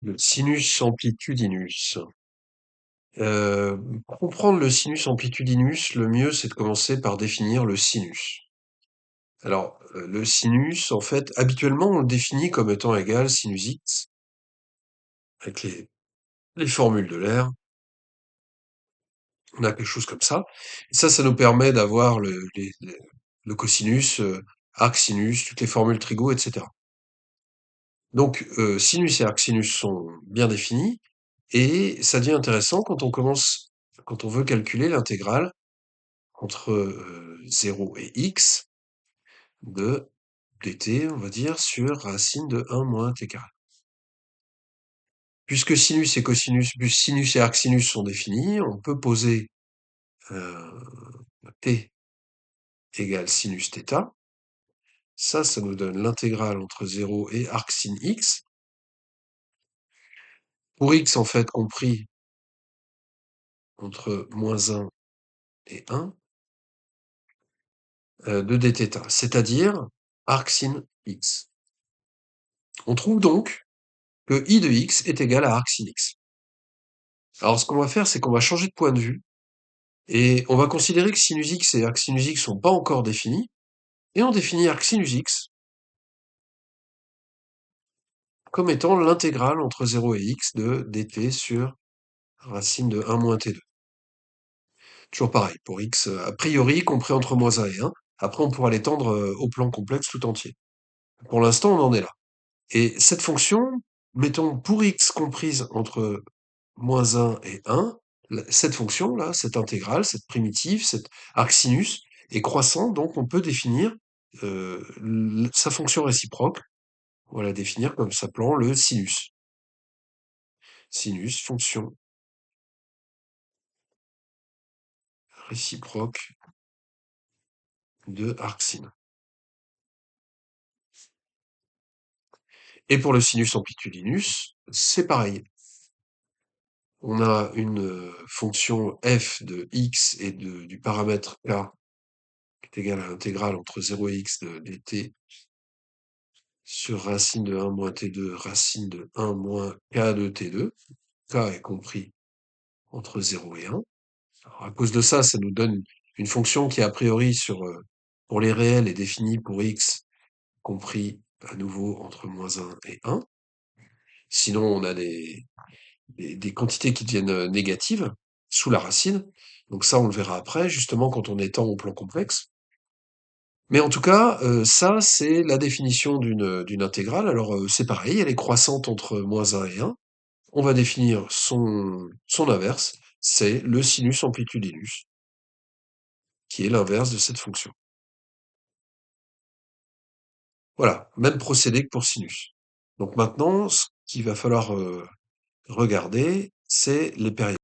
Le sinus amplitudinus. Pour comprendre le sinus amplitudinus, le mieux c'est de commencer par définir le sinus. Alors, le sinus, en fait, habituellement on le définit comme étant égal sinus x, avec les formules de l'air, on a quelque chose comme ça. Et ça nous permet d'avoir le cosinus, arc sinus, toutes les formules trigo, etc. Donc, sinus et arc sinus sont bien définis, et ça devient intéressant quand on veut calculer l'intégrale entre 0 et x de dt, on va dire, sur racine de 1 moins t carré. Puisque sinus et cosinus, plus sinus et arcsinus sont définis, on peut poser t égale sinus θ. Ça nous donne l'intégrale entre 0 et arc sin x. Pour x, en fait, compris entre moins 1 et 1, de dθ, c'est-à-dire arc sin x. On trouve donc que I de x est égal à arc sin x. Alors ce qu'on va faire, c'est qu'on va changer de point de vue, et on va considérer que sinus x et arc sinus x sont pas encore définis, et on définit arc sinus x comme étant l'intégrale entre 0 et x de dt sur racine de 1 moins t2. Toujours pareil, pour x a priori compris entre moins 1 et 1, après on pourra l'étendre au plan complexe tout entier. Pour l'instant, on en est là. Et cette fonction, mettons pour x comprise entre moins 1 et 1, cette fonction-là, cette intégrale, cette primitive, cet arc sinus, est croissante, donc on peut définir sa fonction réciproque, on va la définir comme s'appelant le sinus. Sinus, fonction réciproque de arc sin. Et pour le sinus amplitudinus, c'est pareil. On a une fonction f de x et du paramètre k qui est égal à l'intégrale entre 0 et x de dt sur racine de 1 moins t2, racine de 1 moins k de t2. K est compris entre 0 et 1. Alors, à cause de ça, ça nous donne une fonction qui, a priori, pour les réels, est définie pour x compris à nouveau entre moins 1 et 1. Sinon, on a des quantités qui deviennent négatives sous la racine. Donc ça, on le verra après, justement, quand on étend au plan complexe. Mais en tout cas, ça, c'est la définition d'une intégrale. Alors, c'est pareil, elle est croissante entre moins 1 et 1. On va définir son inverse, c'est le sinus amplitudinus, qui est l'inverse de cette fonction. Voilà, même procédé que pour sinus. Donc maintenant, ce qu'il va falloir regarder, c'est les périodes.